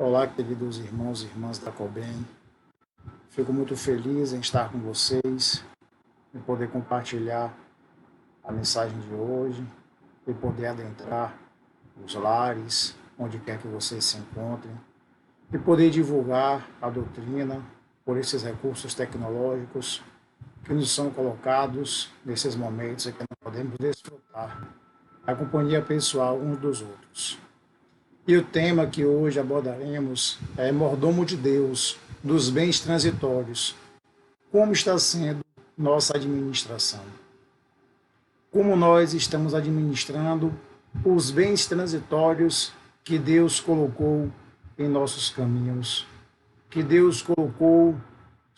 Olá, queridos irmãos e irmãs da Cobem. Fico muito feliz em estar com vocês, em poder compartilhar a mensagem de hoje, e poder adentrar os lares, onde quer que vocês se encontrem, e poder divulgar a doutrina por esses recursos tecnológicos que nos são colocados nesses momentos em que não podemos desfrutar a companhia pessoal uns dos outros. E o tema que hoje abordaremos é Mordomo de Deus, dos bens transitórios. Como está sendo nossa administração? Como nós estamos administrando os bens transitórios que Deus colocou em nossos caminhos, que Deus colocou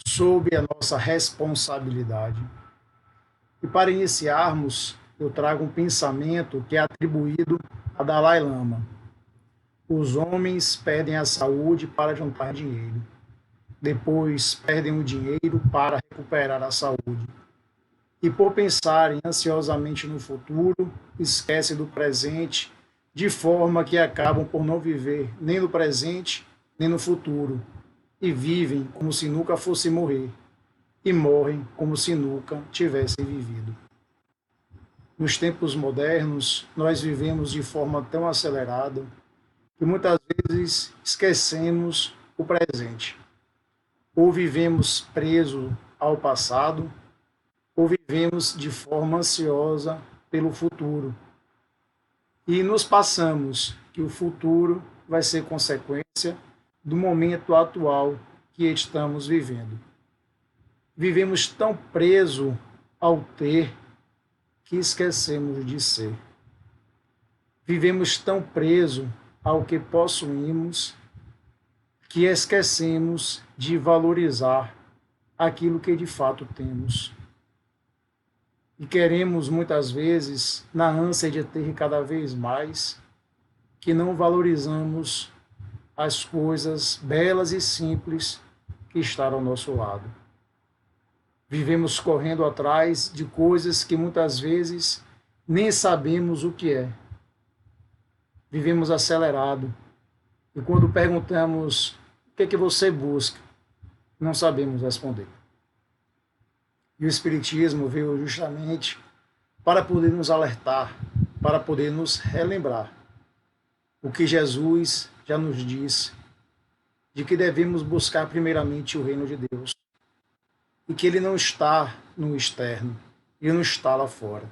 sob a nossa responsabilidade. E para iniciarmos, eu trago um pensamento que é atribuído a Dalai Lama. Os homens perdem a saúde para juntar dinheiro. Depois perdem o dinheiro para recuperar a saúde. E por pensarem ansiosamente no futuro, esquecem do presente, de forma que acabam por não viver nem no presente, nem no futuro. E vivem como se nunca fossem morrer. E morrem como se nunca tivessem vivido. Nos tempos modernos, nós vivemos de forma tão acelerada que muitas vezes esquecemos o presente. Ou vivemos preso ao passado, ou vivemos de forma ansiosa pelo futuro. E nos passamos que o futuro vai ser consequência do momento atual que estamos vivendo. Vivemos tão preso ao ter que esquecemos de ser. Vivemos tão preso ao que possuímos, que esquecemos de valorizar aquilo que de fato temos. E queremos muitas vezes, na ânsia de ter cada vez mais, que não valorizamos as coisas belas e simples que estão ao nosso lado. Vivemos correndo atrás de coisas que muitas vezes nem sabemos o que é. Vivemos acelerado. E quando perguntamos o que é que você busca, não sabemos responder. E o Espiritismo veio justamente para poder nos alertar, para poder nos relembrar o que Jesus já nos disse, de que devemos buscar primeiramente o reino de Deus. E que ele não está no externo, ele não está lá fora,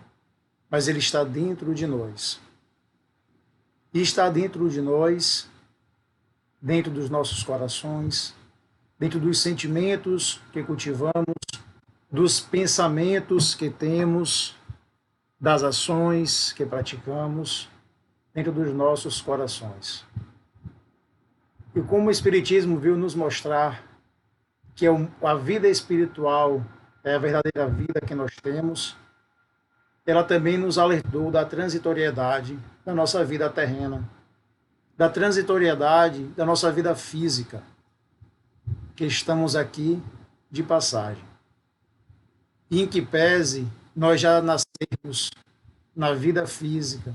mas ele está dentro de nós. E está dentro de nós, dentro dos nossos corações, dentro dos sentimentos que cultivamos, dos pensamentos que temos, das ações que praticamos, dentro dos nossos corações. E como o Espiritismo veio nos mostrar que a vida espiritual é a verdadeira vida que nós temos, ela também nos alertou da transitoriedade da nossa vida terrena, da transitoriedade da nossa vida física, que estamos aqui de passagem. E em que pese nós já nascemos na vida física,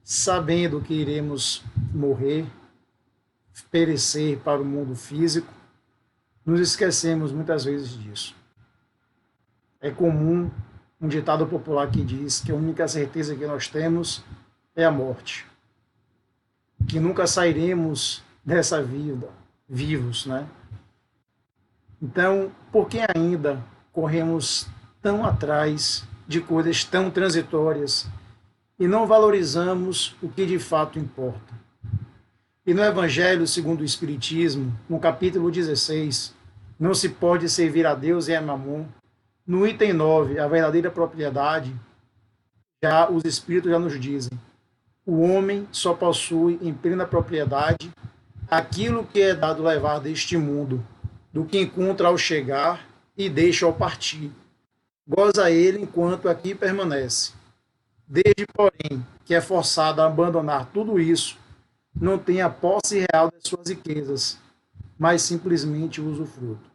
sabendo que iremos morrer, perecer para o mundo físico, nos esquecemos muitas vezes disso. É comum um ditado popular que diz que a única certeza que nós temos é a morte. Que nunca sairemos dessa vida vivos, né? Então, por que ainda corremos tão atrás de coisas tão transitórias e não valorizamos o que de fato importa? E no Evangelho segundo o Espiritismo, no capítulo 16, não se pode servir a Deus e a Mamon. No item 9, a verdadeira propriedade, já os Espíritos já nos dizem, o homem só possui em plena propriedade aquilo que é dado levar deste mundo, do que encontra ao chegar e deixa ao partir. Goza ele enquanto aqui permanece. Desde, porém, que é forçado a abandonar tudo isso, não tem a posse real das suas riquezas, mas simplesmente o usufruto.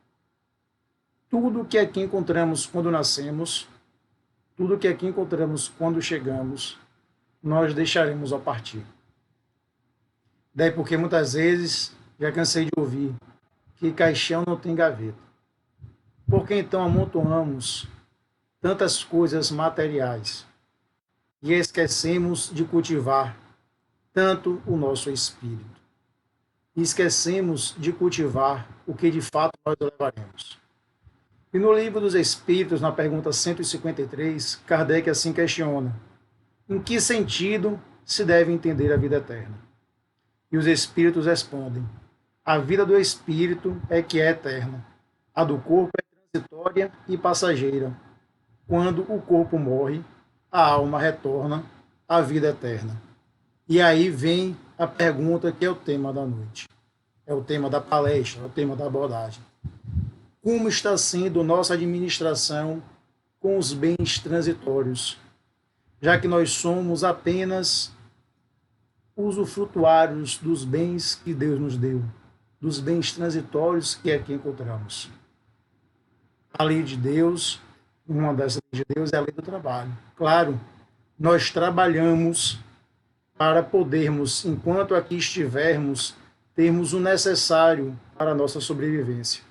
Tudo que aqui encontramos quando nascemos, tudo que aqui encontramos quando chegamos, nós deixaremos ao partir. Daí porque muitas vezes já cansei de ouvir que caixão não tem gaveta. Por que então amontoamos tantas coisas materiais e esquecemos de cultivar tanto o nosso espírito? E esquecemos de cultivar o que de fato nós levaremos. E no livro dos Espíritos, na pergunta 153, Kardec assim questiona: em que sentido se deve entender a vida eterna? E os Espíritos respondem: a vida do Espírito é que é eterna, a do corpo é transitória e passageira. Quando o corpo morre, a alma retorna à vida eterna. E aí vem a pergunta que é o tema da noite, é o tema da palestra, é o tema da abordagem. Como está sendo nossa administração com os bens transitórios, já que nós somos apenas usufrutuários dos bens que Deus nos deu, dos bens transitórios que aqui encontramos. A lei de Deus, uma das leis de Deus é a lei do trabalho. Claro, nós trabalhamos para podermos, enquanto aqui estivermos, termos o necessário para a nossa sobrevivência.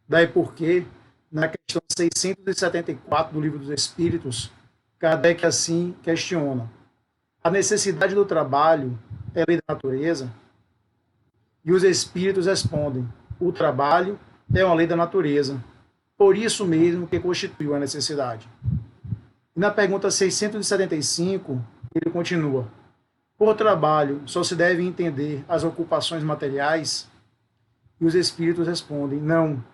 Daí porque, na questão 674 do Livro dos Espíritos, Kardec assim questiona: a necessidade do trabalho é lei da natureza? E os Espíritos respondem: o trabalho é uma lei da natureza, por isso mesmo que constituiu a necessidade. E na pergunta 675, ele continua: por trabalho só se deve entender as ocupações materiais? E os Espíritos respondem: não.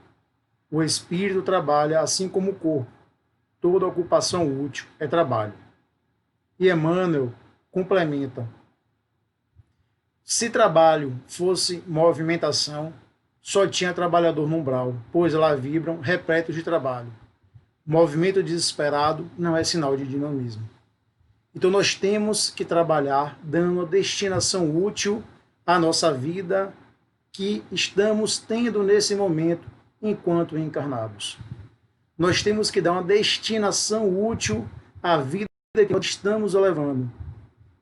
O espírito trabalha assim como o corpo. Toda ocupação útil é trabalho. E Emmanuel complementa: se trabalho fosse movimentação, só tinha trabalhador no umbral, pois lá vibram repletos de trabalho. Movimento desesperado não é sinal de dinamismo. Então nós temos que trabalhar dando a destinação útil à nossa vida que estamos tendo nesse momento enquanto encarnados. Nós temos que dar uma destinação útil à vida que nós estamos levando.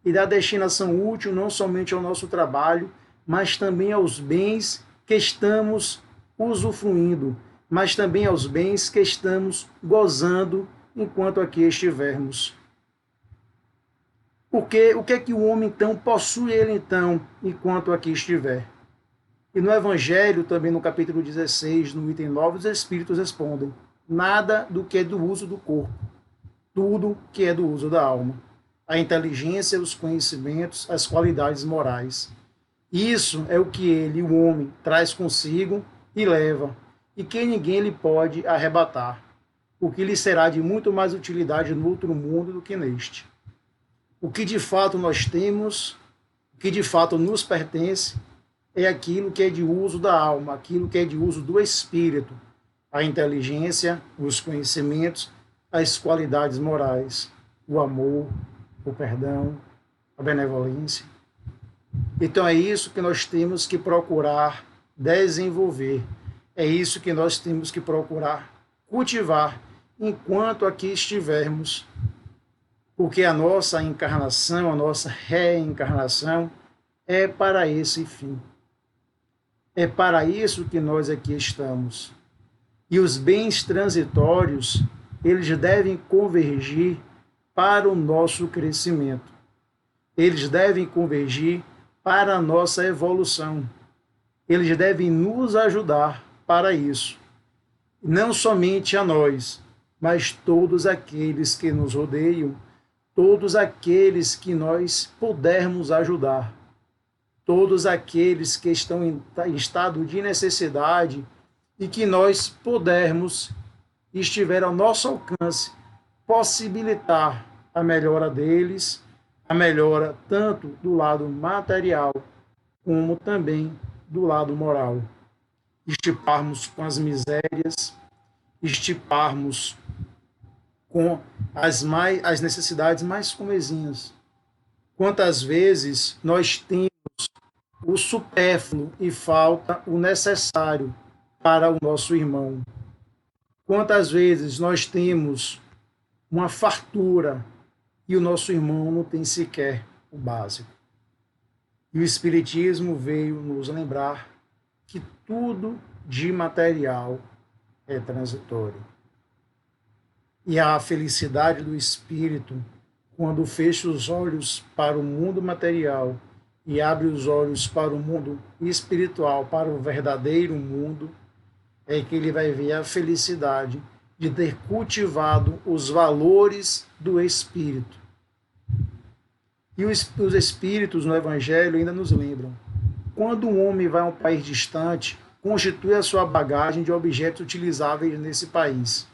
E dar destinação útil não somente ao nosso trabalho, mas também aos bens que estamos usufruindo, mas também aos bens que estamos gozando enquanto aqui estivermos. Porque o que é que o homem então possui ele então enquanto aqui estiver? E no Evangelho, também no capítulo 16, no item 9, os Espíritos respondem: nada do que é do uso do corpo, tudo que é do uso da alma, a inteligência, os conhecimentos, as qualidades morais. Isso é o que ele, o homem, traz consigo e leva, e que ninguém lhe pode arrebatar, o que lhe será de muito mais utilidade no outro mundo do que neste. O que de fato nós temos, o que de fato nos pertence, é aquilo que é de uso da alma, aquilo que é de uso do espírito, a inteligência, os conhecimentos, as qualidades morais, o amor, o perdão, a benevolência. Então é isso que nós temos que procurar desenvolver, é isso que nós temos que procurar cultivar enquanto aqui estivermos, porque a nossa encarnação, a nossa reencarnação é para esse fim. É para isso que nós aqui estamos. E os bens transitórios, eles devem convergir para o nosso crescimento. Eles devem convergir para a nossa evolução. Eles devem nos ajudar para isso. Não somente a nós, mas todos aqueles que nos rodeiam, todos aqueles que nós pudermos ajudar. Todos aqueles que estão em estado de necessidade e que nós pudermos, estiver ao nosso alcance, possibilitar a melhora deles, a melhora tanto do lado material, como também do lado moral. Estiparmos com as misérias, estiparmos com as necessidades mais comezinhas. Quantas vezes nós temos o supérfluo e falta o necessário para o nosso irmão? Quantas vezes nós temos uma fartura e o nosso irmão não tem sequer o básico? E o Espiritismo veio nos lembrar que tudo de material é transitório. E a felicidade do espírito, quando fecha os olhos para o mundo material e abre os olhos para o mundo espiritual, para o verdadeiro mundo, é que ele vai ver a felicidade de ter cultivado os valores do espírito. E os espíritos no Evangelho ainda nos lembram: quando um homem vai a um país distante, constitui a sua bagagem de objetos utilizáveis nesse país.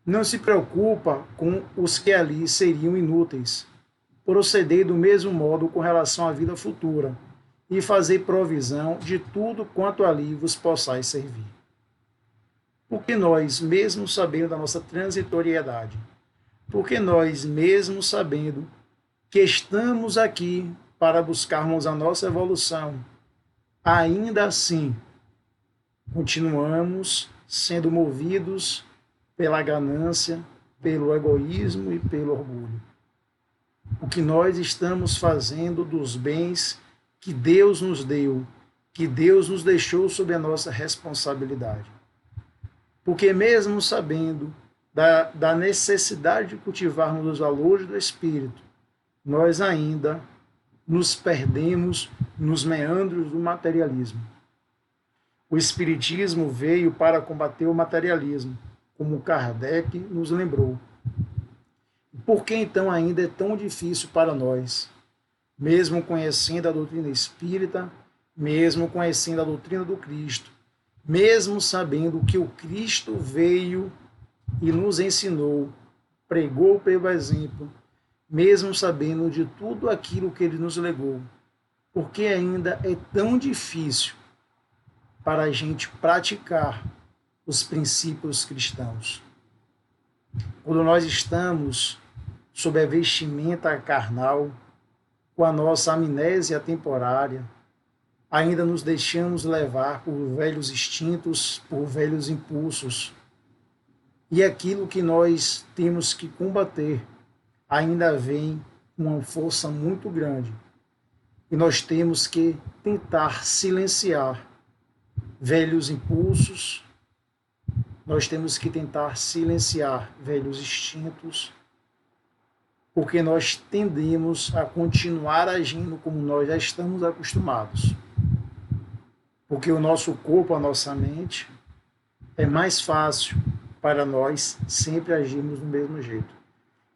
Não se preocupa com os que ali seriam inúteis. Proceder do mesmo modo com relação à vida futura e fazer provisão de tudo quanto ali vos possais servir. Porque nós, mesmo sabendo da nossa transitoriedade, porque nós, mesmo sabendo que estamos aqui para buscarmos a nossa evolução, ainda assim continuamos sendo movidos pela ganância, pelo egoísmo e pelo orgulho. O que nós estamos fazendo dos bens que Deus nos deu, que Deus nos deixou sob a nossa responsabilidade. Porque mesmo sabendo da necessidade de cultivarmos os valores do Espírito, nós ainda nos perdemos nos meandros do materialismo. O Espiritismo veio para combater o materialismo, como Kardec nos lembrou. Por que então ainda é tão difícil para nós, mesmo conhecendo a doutrina espírita, mesmo conhecendo a doutrina do Cristo, mesmo sabendo que o Cristo veio e nos ensinou, pregou pelo exemplo, mesmo sabendo de tudo aquilo que ele nos legou, porque ainda é tão difícil para a gente praticar os princípios cristãos. Quando nós estamos sob a vestimenta carnal, com a nossa amnésia temporária, ainda nos deixamos levar por velhos instintos, por velhos impulsos. E aquilo que nós temos que combater ainda vem com uma força muito grande. E nós temos que tentar silenciar velhos impulsos, nós temos que tentar silenciar velhos instintos, porque nós tendemos a continuar agindo como nós já estamos acostumados. Porque o nosso corpo, a nossa mente, é mais fácil para nós sempre agirmos do mesmo jeito.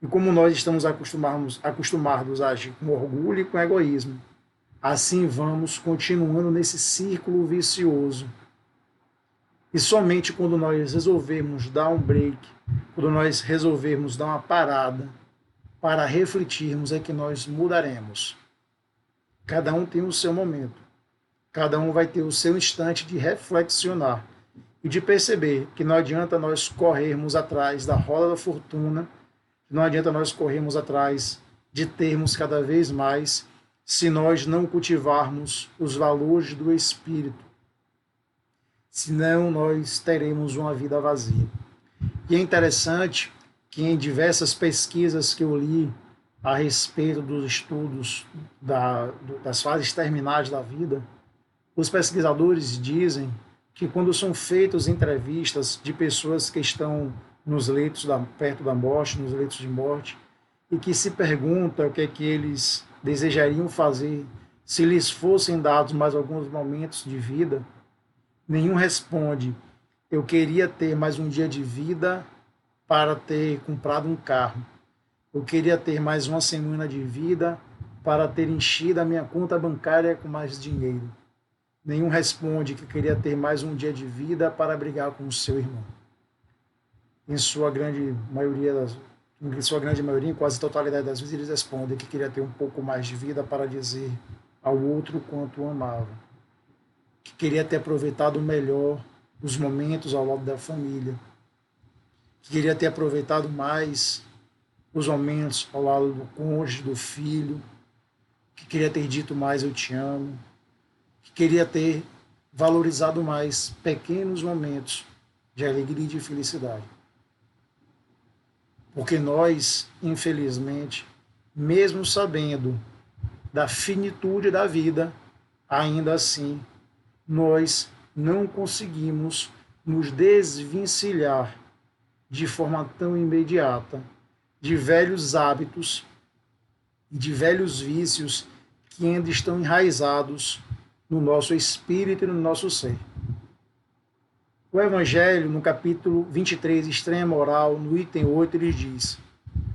E como nós estamos acostumados a agir com orgulho e com egoísmo, assim vamos continuando nesse círculo vicioso. E somente quando nós resolvermos dar um break, quando nós resolvermos dar uma parada para refletirmos, é que nós mudaremos. Cada um tem o seu momento. Cada um vai ter o seu instante de reflexionar e de perceber que não adianta nós corrermos atrás da roda da fortuna, não adianta nós corrermos atrás de termos cada vez mais, se nós não cultivarmos os valores do Espírito. Senão nós teremos uma vida vazia. E é interessante que em diversas pesquisas que eu li a respeito dos estudos das fases terminais da vida, os pesquisadores dizem que quando são feitas entrevistas de pessoas que estão nos leitos perto da morte, nos leitos de morte, e que se pergunta o que é que eles desejariam fazer se lhes fossem dados mais alguns momentos de vida, nenhum responde: eu queria ter mais um dia de vida para ter comprado um carro. Eu queria ter mais uma semana de vida para ter enchido a minha conta bancária com mais dinheiro. Nenhum responde que queria ter mais um dia de vida para brigar com o seu irmão. Em sua grande maioria, em quase a totalidade das vezes, eles respondem que queria ter um pouco mais de vida para dizer ao outro quanto o amava. Que queria ter aproveitado melhor os momentos ao lado da família. Que queria ter aproveitado mais os momentos ao lado do cônjuge, do filho. Que queria ter dito mais eu te amo. Que queria ter valorizado mais pequenos momentos de alegria e de felicidade. Porque nós, infelizmente, mesmo sabendo da finitude da vida, ainda assim, nós não conseguimos nos desvencilhar de forma tão imediata de velhos hábitos e de velhos vícios que ainda estão enraizados no nosso espírito e no nosso ser. O Evangelho, no capítulo 23, Estranha Moral, no item 8, ele diz: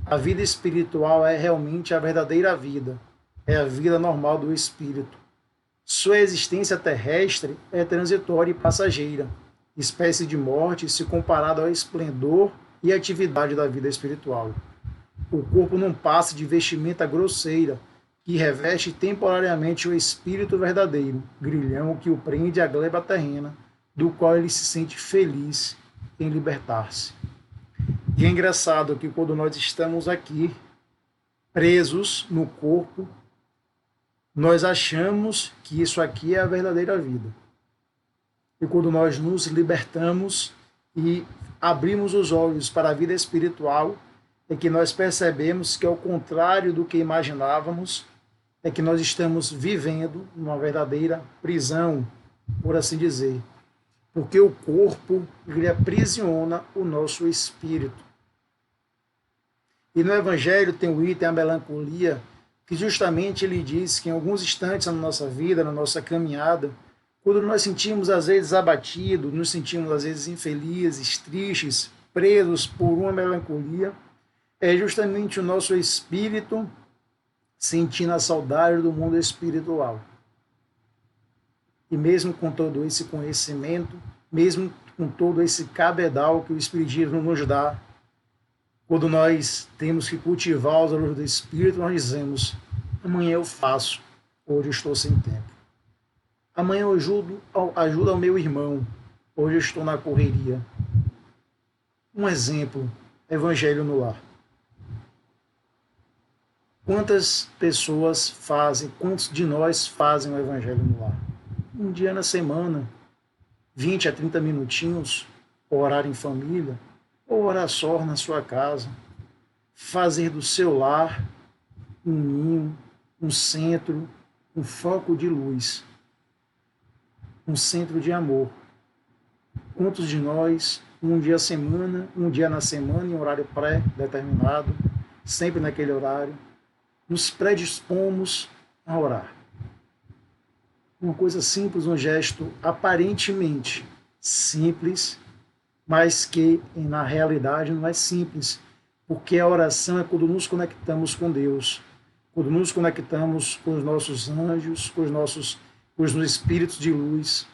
a vida espiritual é realmente a verdadeira vida, é a vida normal do espírito. Sua existência terrestre é transitória e passageira, espécie de morte se comparada ao esplendor e atividade da vida espiritual. O corpo não passa de vestimenta grosseira, que reveste temporariamente o espírito verdadeiro, grilhão que o prende à gleba terrena, do qual ele se sente feliz em libertar-se. E é engraçado que quando nós estamos aqui, presos no corpo, nós achamos que isso aqui é a verdadeira vida. E quando nós nos libertamos e abrimos os olhos para a vida espiritual, é que nós percebemos que, ao contrário do que imaginávamos, é que nós estamos vivendo uma verdadeira prisão, por assim dizer. Porque o corpo, ele aprisiona o nosso espírito. E no Evangelho tem o item, a melancolia, que justamente ele diz que em alguns instantes na nossa vida, na nossa caminhada, quando nós sentimos às vezes abatidos, nos sentimos às vezes infelizes, tristes, presos por uma melancolia, é justamente o nosso espírito sentindo a saudade do mundo espiritual. E mesmo com todo esse conhecimento, mesmo com todo esse cabedal que o Espiritismo nos dá, quando nós temos que cultivar os valores do Espírito, nós dizemos: amanhã eu faço, hoje eu estou sem tempo. Amanhã eu ajudo ao meu irmão, hoje eu estou na correria. Um exemplo, Evangelho no lar. Quantas pessoas fazem, quantos de nós fazem o Evangelho no lar? Um dia na semana, 20 a 30 minutinhos, orar em família, ou orar só na sua casa, fazer do seu lar um ninho, um centro, um foco de luz, um centro de amor. Quantos de nós, um dia na semana, em horário pré-determinado, sempre naquele horário, nos predispomos a orar? Uma coisa simples, um gesto aparentemente simples, mas que na realidade não é simples, porque a oração é quando nos conectamos com Deus, quando nos conectamos com os nossos anjos, com os espíritos de luz.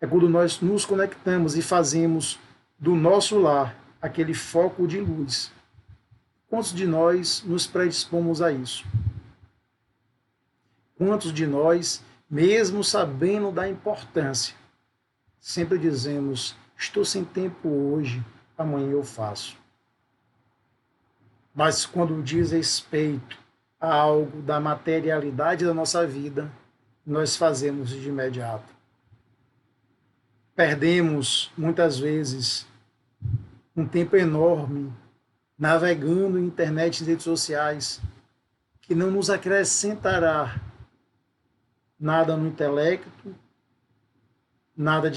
É quando nós nos conectamos e fazemos do nosso lar aquele foco de luz. Quantos de nós nos predispomos a isso? Quantos de nós, mesmo sabendo da importância, sempre dizemos: estou sem tempo hoje, amanhã eu faço. Mas quando diz respeito a algo da materialidade da nossa vida, nós fazemos de imediato. Perdemos, muitas vezes, um tempo enorme navegando em internet e redes sociais, que não nos acrescentará nada no intelecto, nada.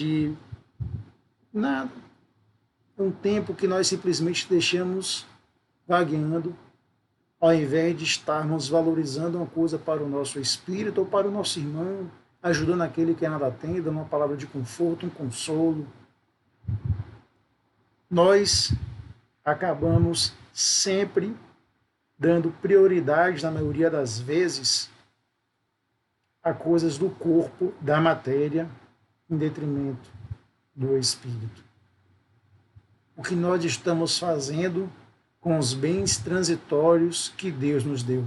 É um tempo que nós simplesmente deixamos vagueando, ao invés de estarmos valorizando uma coisa para o nosso espírito ou para o nosso irmão, ajudando aquele que nada tem, dando uma palavra de conforto, um consolo. Nós acabamos sempre dando prioridade, na maioria das vezes, a coisas do corpo, da matéria, em detrimento do espírito. O que nós estamos fazendo com os bens transitórios que Deus nos deu?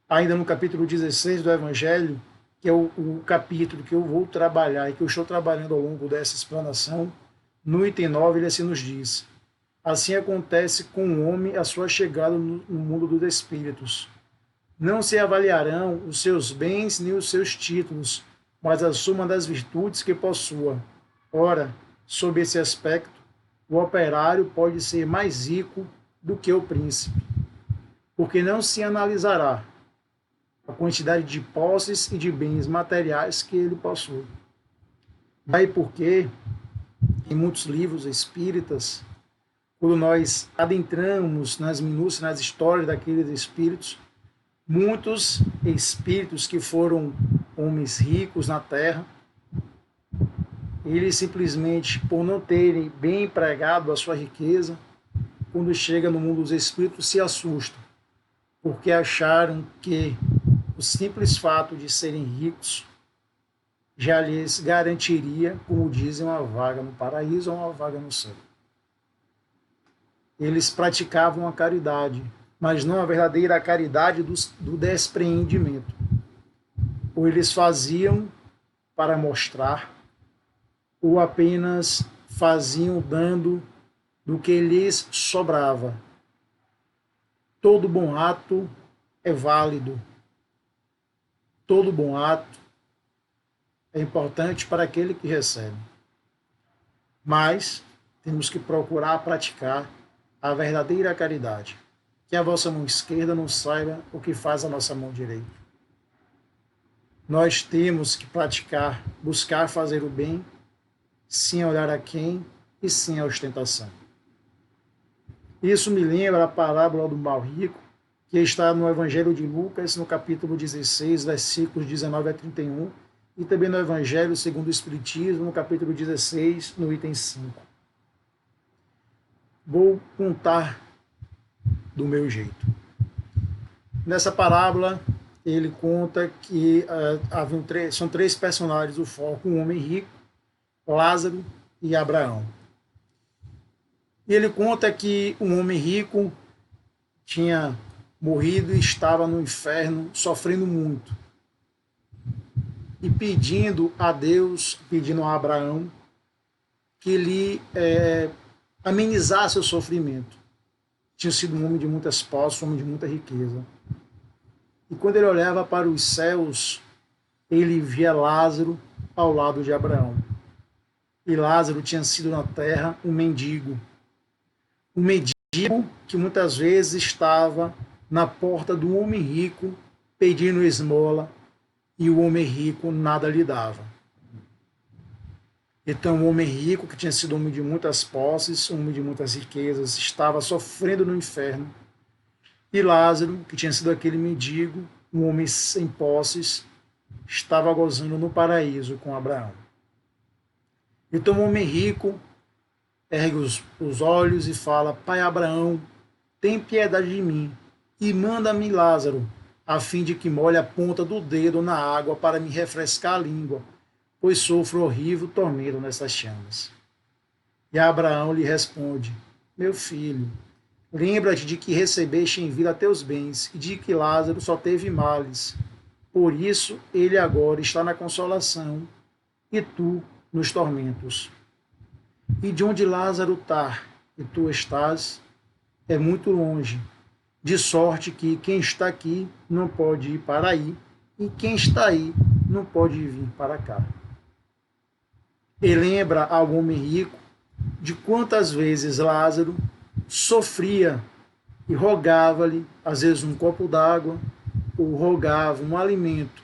Ainda no capítulo 16 do Evangelho, que é o capítulo que eu vou trabalhar e que eu estou trabalhando ao longo dessa explanação, no item 9 ele assim nos diz: assim acontece com o homem a sua chegada no mundo dos espíritos. Não se avaliarão os seus bens nem os seus títulos, mas a soma das virtudes que possua. Ora, sob esse aspecto, o operário pode ser mais rico do que o príncipe, porque não se analisará a quantidade de posses e de bens materiais que ele possui. Daí porque, em muitos livros espíritas, quando nós adentramos nas minúcias, nas histórias daqueles espíritos, muitos espíritos que foram homens ricos na Terra, eles simplesmente, por não terem bem empregado a sua riqueza, quando chega no mundo dos espíritos, se assustam, porque acharam que o simples fato de serem ricos já lhes garantiria, como dizem, uma vaga no paraíso ou uma vaga no céu. Eles praticavam a caridade, mas não a verdadeira caridade do despreendimento. Ou eles faziam para mostrar, ou apenas faziam dando do que lhes sobrava. Todo bom ato é válido. Todo bom ato é importante para aquele que recebe. Mas temos que procurar praticar a verdadeira caridade. Que a vossa mão esquerda não saiba o que faz a nossa mão direita. Nós temos que praticar, buscar fazer o bem, sem olhar a quem e sem a ostentação. Isso me lembra a parábola do mal rico, que está no Evangelho de Lucas, no capítulo 16, versículos 19 a 31, e também no Evangelho segundo o Espiritismo, no capítulo 16, no item 5. Vou contar do meu jeito. Nessa parábola, ele conta que são três personagens do foco: um homem rico, Lázaro e Abraão. E ele conta que um homem rico tinha morrido e estava no inferno, sofrendo muito. E pedindo a Deus, pedindo a Abraão, que lhe amenizasse o sofrimento. Tinha sido um homem de muitas posses, um homem de muita riqueza. E quando ele olhava para os céus, ele via Lázaro ao lado de Abraão. E Lázaro tinha sido na terra um mendigo. Um mendigo que muitas vezes estava na porta do homem rico pedindo esmola, e o homem rico nada lhe dava. Então o homem rico, que tinha sido homem de muitas posses, homem de muitas riquezas, estava sofrendo no inferno. E Lázaro, que tinha sido aquele mendigo, um homem sem posses, estava gozando no paraíso com Abraão. Então o homem rico ergue os olhos e fala: Pai Abraão, tem piedade de mim e manda-me Lázaro, a fim de que molhe a ponta do dedo na água para me refrescar a língua, pois sofro horrível tormento nessas chamas. E Abraão lhe responde: Meu filho, lembra-te de que recebeste em vida teus bens e de que Lázaro só teve males. Por isso ele agora está na consolação e tu nos tormentos. E de onde Lázaro está e tu estás é muito longe, de sorte que quem está aqui não pode ir para aí, e quem está aí não pode vir para cá. E lembra ao homem rico de quantas vezes Lázaro sofria e rogava-lhe, às vezes, um copo d'água, ou rogava um alimento,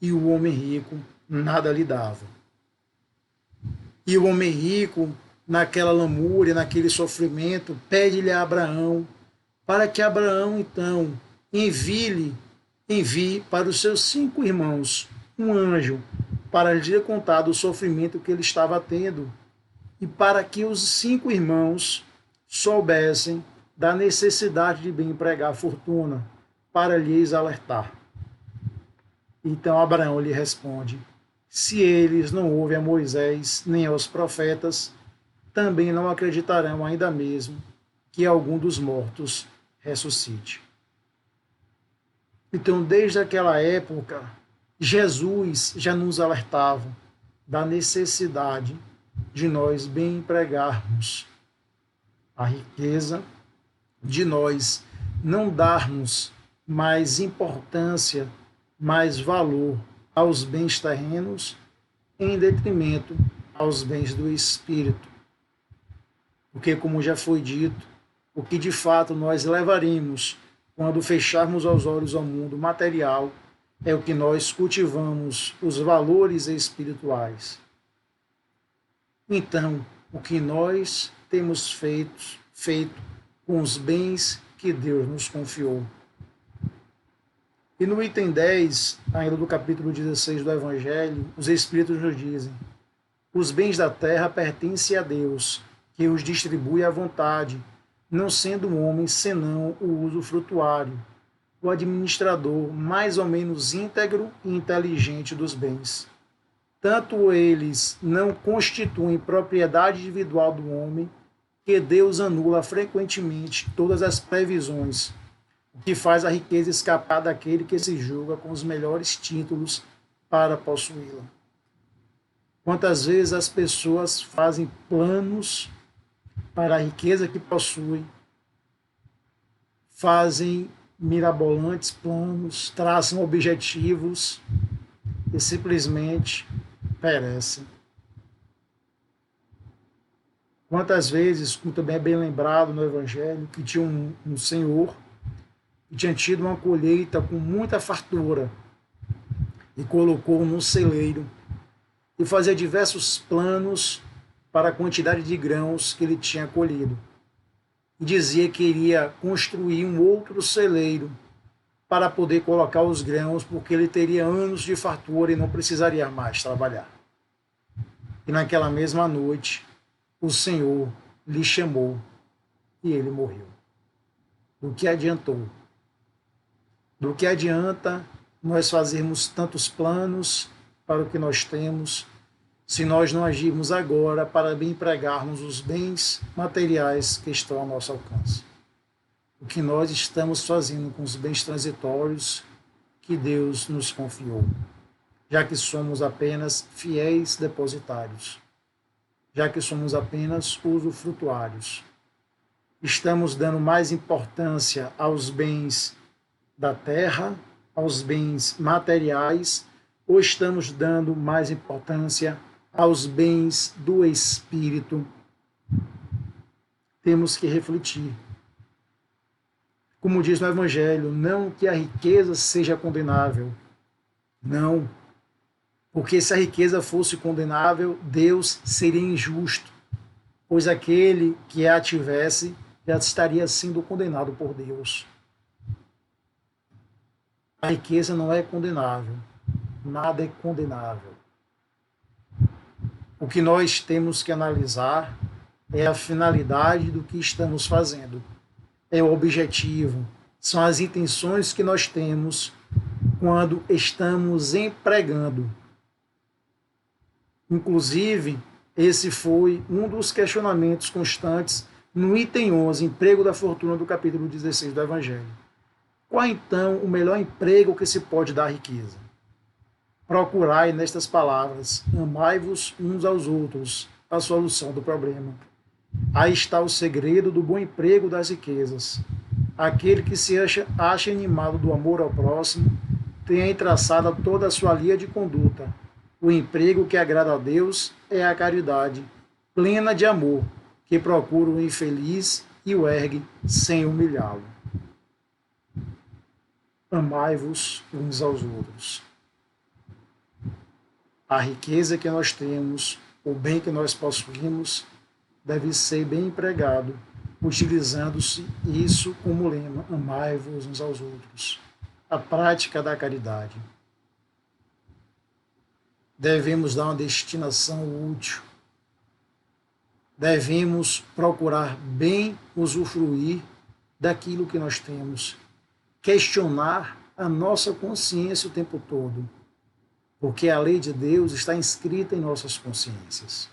e o homem rico nada lhe dava. E o homem rico, naquela lamúria, naquele sofrimento, pede-lhe a Abraão, para que Abraão, então, envie para os seus 5 irmãos um anjo, para lhe contar do sofrimento que ele estava tendo, e para que os 5 irmãos soubessem da necessidade de bem empregar a fortuna, para lhes alertar. Então Abraão lhe responde: se eles não ouvem a Moisés nem aos profetas, também não acreditarão ainda mesmo que algum dos mortos ressuscite. Então, desde aquela época, Jesus já nos alertava da necessidade de nós bem empregarmos a riqueza, de nós não darmos mais importância, mais valor aos bens terrenos, em detrimento aos bens do espírito. Porque, como já foi dito, o que de fato nós levaremos quando fecharmos os olhos ao mundo material é o que nós cultivamos, os valores espirituais. Então, o que nós temos feito com os bens que Deus nos confiou. E no item 10, ainda do capítulo 16 do Evangelho, os Espíritos nos dizem: os bens da terra pertencem a Deus, que os distribui à vontade, não sendo o homem senão o usufrutuário, o administrador mais ou menos íntegro e inteligente dos bens. Tanto eles não constituem propriedade individual do homem, que Deus anula frequentemente todas as previsões, o que faz a riqueza escapar daquele que se julga com os melhores títulos para possuí-la. Quantas vezes as pessoas fazem planos para a riqueza que possuem, fazem mirabolantes planos, traçam objetivos e simplesmente perecem. Quantas vezes, como também é bem lembrado no Evangelho, que tinha um senhor que tinha tido uma colheita com muita fartura e colocou num celeiro e fazia diversos planos para a quantidade de grãos que ele tinha colhido. E dizia que iria construir um outro celeiro para poder colocar os grãos, porque ele teria anos de fartura e não precisaria mais trabalhar. E naquela mesma noite, o Senhor lhe chamou e ele morreu. Do que adiantou? Do que adianta nós fazermos tantos planos para o que nós temos, se nós não agirmos agora para bem empregarmos os bens materiais que estão ao nosso alcance? O que nós estamos fazendo com os bens transitórios que Deus nos confiou, já que somos apenas fiéis depositários, já que somos apenas usufrutuários. Estamos dando mais importância aos bens da terra, aos bens materiais, ou estamos dando mais importância aos bens do espírito? Temos que refletir. Como diz no Evangelho, não que a riqueza seja condenável. Não. Porque se a riqueza fosse condenável, Deus seria injusto, pois aquele que a tivesse já estaria sendo condenado por Deus. A riqueza não é condenável. Nada é condenável. O que nós temos que analisar é a finalidade do que estamos fazendo. É o objetivo, são as intenções que nós temos quando estamos empregando. Inclusive, esse foi um dos questionamentos constantes no item 11, emprego da fortuna, do capítulo 16 do Evangelho. Qual então o melhor emprego que se pode dar à riqueza? Procurai nestas palavras, amai-vos uns aos outros, a solução do problema. Aí está o segredo do bom emprego das riquezas. Aquele que se acha animado do amor ao próximo tem traçada toda a sua linha de conduta. O emprego que agrada a Deus é a caridade, plena de amor, que procura o infeliz e o ergue sem humilhá-lo. Amai-vos uns aos outros. A riqueza que nós temos, o bem que nós possuímos, deve ser bem empregado, utilizando-se isso como lema: amai-vos uns aos outros. A prática da caridade. Devemos dar uma destinação útil. Devemos procurar bem usufruir daquilo que nós temos. Questionar a nossa consciência o tempo todo, porque a lei de Deus está inscrita em nossas consciências.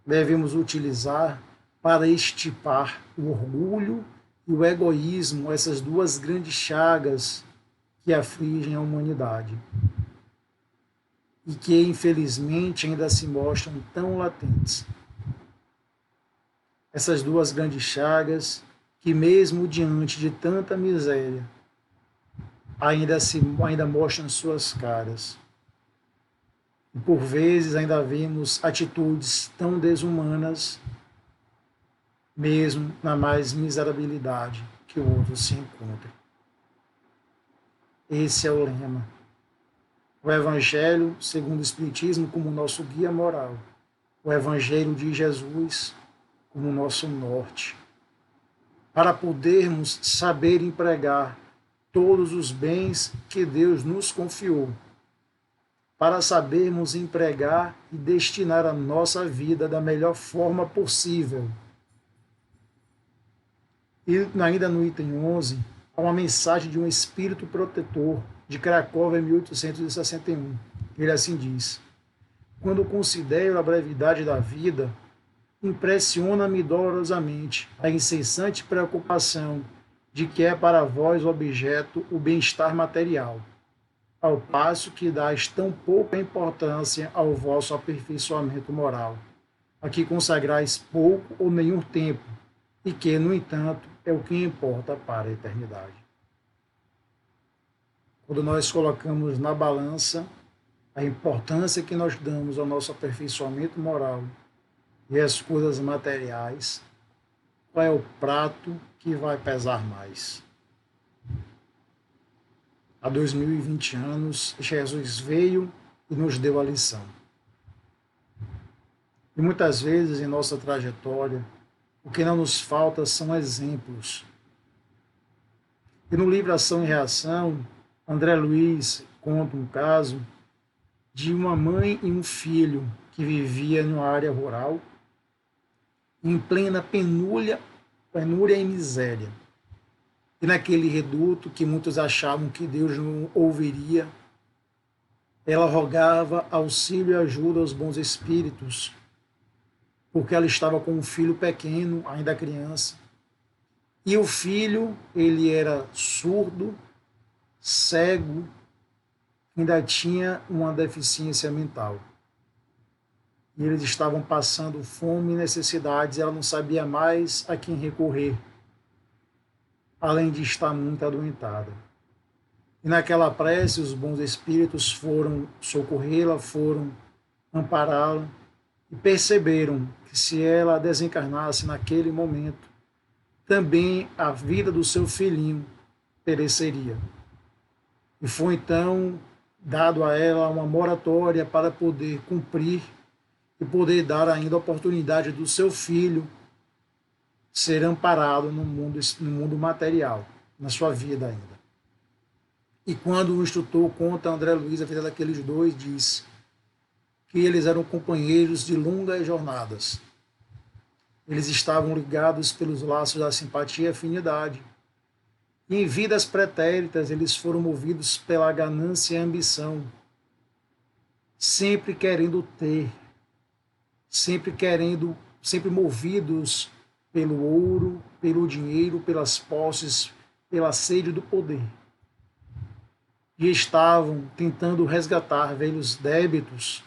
Devemos utilizar para extirpar o orgulho e o egoísmo, essas duas grandes chagas que afligem a humanidade e que, infelizmente, ainda se mostram tão latentes. Essas duas grandes chagas que, mesmo diante de tanta miséria, ainda mostram suas caras. E por vezes ainda vemos atitudes tão desumanas, mesmo na mais miserabilidade que o outro se encontra. Esse é o lema. O Evangelho, segundo o Espiritismo, como nosso guia moral. O Evangelho de Jesus como nosso norte. Para podermos saber empregar todos os bens que Deus nos confiou. Para sabermos empregar e destinar a nossa vida da melhor forma possível. E ainda no item 11, há uma mensagem de um espírito protetor de Cracóvia, em 1861. Ele assim diz: quando considero a brevidade da vida, impressiona-me dolorosamente a incessante preocupação de que é para vós objeto o bem-estar material, ao passo que dais tão pouca importância ao vosso aperfeiçoamento moral, a que consagrais pouco ou nenhum tempo, e que, no entanto, é o que importa para a eternidade. Quando nós colocamos na balança a importância que nós damos ao nosso aperfeiçoamento moral e as coisas materiais, qual é o prato que vai pesar mais? Há 2020 anos, Jesus veio e nos deu a lição. E muitas vezes em nossa trajetória, o que não nos falta são exemplos. E no livro Ação e Reação, André Luiz conta um caso de uma mãe e um filho que vivia numa área rural, em plena penúria e miséria. E naquele reduto que muitos achavam que Deus não ouviria, ela rogava auxílio e ajuda aos bons espíritos, porque ela estava com um filho pequeno, ainda criança. E o filho, ele era surdo, cego, ainda tinha uma deficiência mental. E eles estavam passando fome e necessidades, ela não sabia mais a quem recorrer, além de estar muito adoentada. E naquela prece, os bons espíritos foram socorrê-la, foram ampará-la, e perceberam que se ela desencarnasse naquele momento, também a vida do seu filhinho pereceria. E foi então dado a ela uma moratória para poder cumprir e poder dar ainda a oportunidade do seu filho ser amparado no mundo material, na sua vida ainda. E quando o instrutor conta a André Luiz a vida daqueles dois, diz que eles eram companheiros de longas jornadas. Eles estavam ligados pelos laços da simpatia e afinidade. E em vidas pretéritas, eles foram movidos pela ganância e ambição, sempre querendo ter, sempre movidos pelo ouro, pelo dinheiro, pelas posses, pela sede do poder. E estavam tentando resgatar velhos débitos,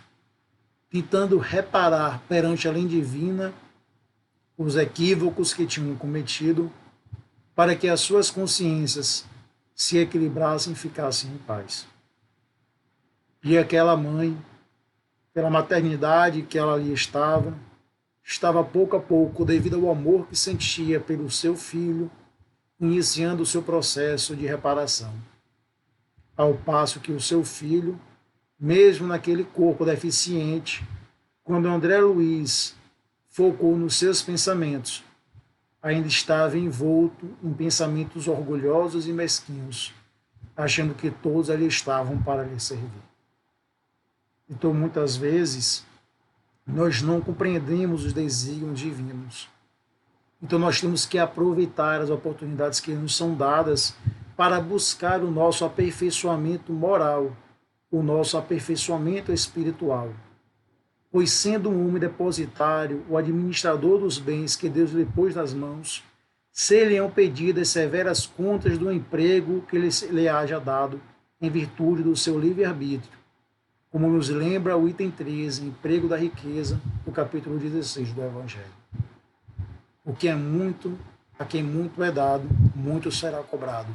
tentando reparar perante a lei divina os equívocos que tinham cometido, para que as suas consciências se equilibrassem e ficassem em paz. E aquela mãe, pela maternidade que ela ali estava pouco a pouco, devido ao amor que sentia pelo seu filho, iniciando o seu processo de reparação. Ao passo que o seu filho, mesmo naquele corpo deficiente, quando André Luiz focou nos seus pensamentos, ainda estava envolto em pensamentos orgulhosos e mesquinhos, achando que todos ali estavam para lhe servir. Então, muitas vezes, nós não compreendemos os desígnios divinos. Então, nós temos que aproveitar as oportunidades que nos são dadas para buscar o nosso aperfeiçoamento moral, o nosso aperfeiçoamento espiritual. Pois, sendo um homem depositário, o administrador dos bens que Deus lhe pôs nas mãos, ser-lhe-ão pedidas severas contas do emprego que lhe haja dado, em virtude do seu livre-arbítrio, como nos lembra o item 13, emprego da riqueza, do capítulo 16 do Evangelho. O que é muito, a quem muito é dado, muito será cobrado.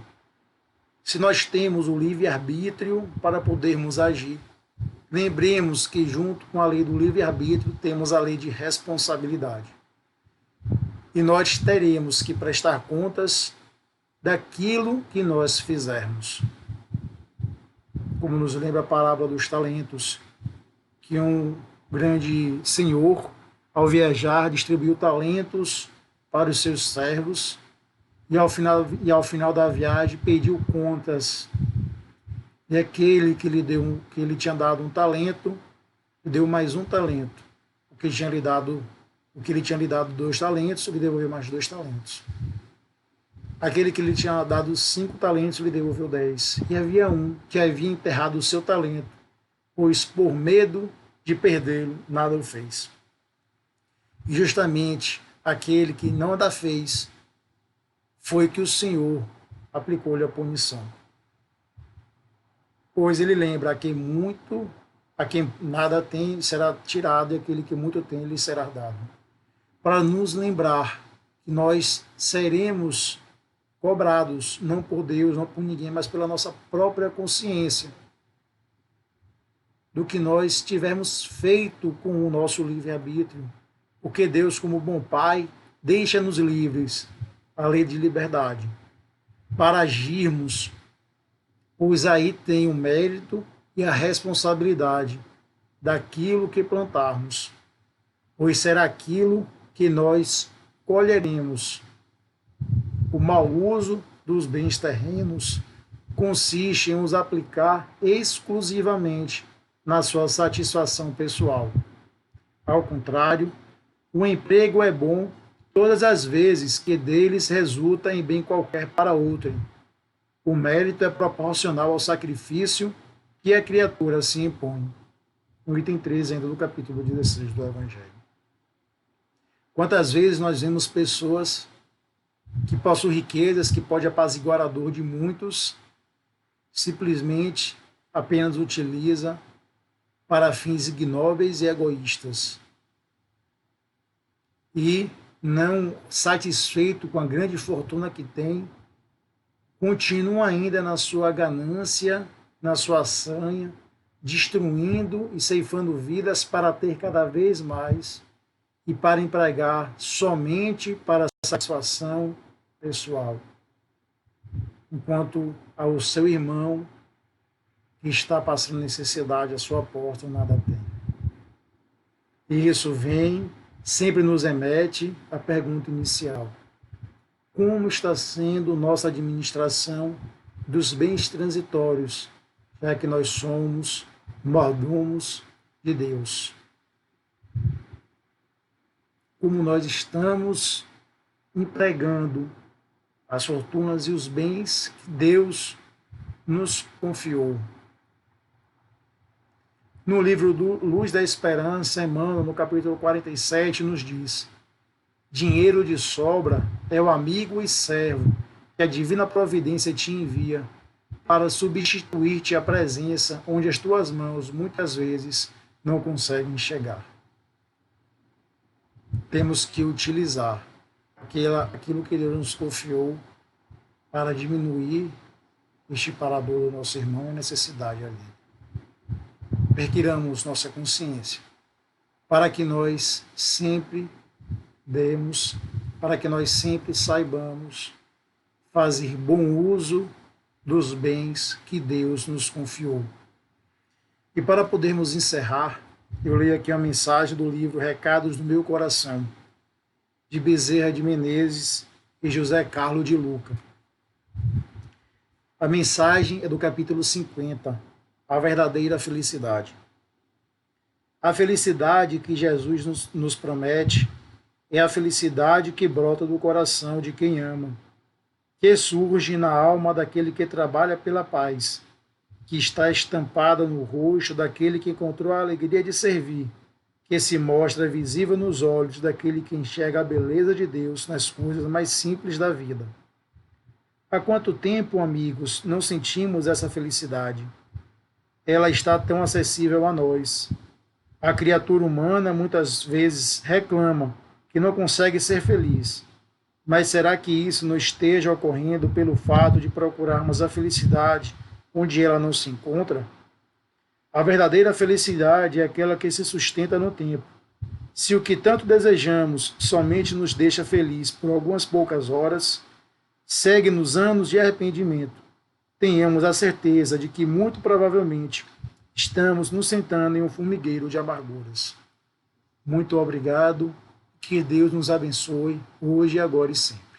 Se nós temos o livre-arbítrio para podermos agir, lembremos que junto com a lei do livre-arbítrio temos a lei de responsabilidade. E nós teremos que prestar contas daquilo que nós fizermos. como nos lembra a parábola dos talentos, que um grande senhor, ao viajar, distribuiu talentos para os seus servos e ao final da viagem pediu contas. E aquele que lhe tinha dado um talento, lhe deu mais um talento. O que ele tinha lhe dado 2 talentos, lhe devolveu mais 2 talentos. Aquele que lhe tinha dado 5 talentos, lhe devolveu 10. E havia um que havia enterrado o seu talento, pois por medo de perdê-lo, nada o fez. E justamente aquele que nada fez, foi que o Senhor aplicou-lhe a punição. Pois ele lembra, a quem nada tem, será tirado, e aquele que muito tem, lhe será dado. Para nos lembrar que nós seremos cobrados, não por Deus, não por ninguém, mas pela nossa própria consciência, do que nós tivermos feito com o nosso livre-arbítrio. Porque Deus, como bom Pai, deixa-nos livres, a lei de liberdade, para agirmos, pois aí tem o mérito e a responsabilidade daquilo que plantarmos, pois será aquilo que nós colheremos. O mau uso dos bens terrenos consiste em os aplicar exclusivamente na sua satisfação pessoal. Ao contrário, o emprego é bom todas as vezes que deles resulta em bem qualquer para outrem. O mérito é proporcional ao sacrifício que a criatura se impõe. No item 13, ainda do capítulo 16 do Evangelho. Quantas vezes nós vemos pessoas que possuem riquezas, que pode apaziguar a dor de muitos, simplesmente apenas utiliza para fins ignóbeis e egoístas. E, não satisfeito com a grande fortuna que tem, continuam ainda na sua ganância, na sua sanha, destruindo e ceifando vidas para ter cada vez mais e para empregar somente para a satisfação pessoal, enquanto ao seu irmão que está passando necessidade à sua porta nada tem. E isso sempre nos remete à pergunta inicial: como está sendo nossa administração dos bens transitórios, já que nós somos mordomos de Deus? Como nós estamos empregando as fortunas e os bens que Deus nos confiou? No livro do Luz da Esperança, Emmanuel, no capítulo 47, nos diz: dinheiro de sobra é o amigo e servo que a divina providência te envia para substituir-te a presença onde as tuas mãos muitas vezes não conseguem chegar. Temos que utilizar aquilo que Deus nos confiou para diminuir este parador do nosso irmão e necessidade ali. Perquiramos nossa consciência para que nós sempre saibamos fazer bom uso dos bens que Deus nos confiou. E para podermos encerrar, eu leio aqui a mensagem do livro Recados do Meu Coração, de Bezerra de Menezes e José Carlos de Luca. A mensagem é do capítulo 50, a verdadeira felicidade. A felicidade que Jesus nos promete é a felicidade que brota do coração de quem ama, que surge na alma daquele que trabalha pela paz, que está estampada no rosto daquele que encontrou a alegria de servir, que se mostra visível nos olhos daquele que enxerga a beleza de Deus nas coisas mais simples da vida. Há quanto tempo, amigos, não sentimos essa felicidade? Ela está tão acessível a nós. A criatura humana muitas vezes reclama que não consegue ser feliz. Mas será que isso não esteja ocorrendo pelo fato de procurarmos a felicidade onde ela não se encontra? A verdadeira felicidade é aquela que se sustenta no tempo. Se o que tanto desejamos somente nos deixa feliz por algumas poucas horas, segue-nos anos de arrependimento. tenhamos a certeza de que, muito provavelmente, estamos nos sentando em um formigueiro de amarguras. Muito obrigado, que Deus nos abençoe, hoje, agora e sempre.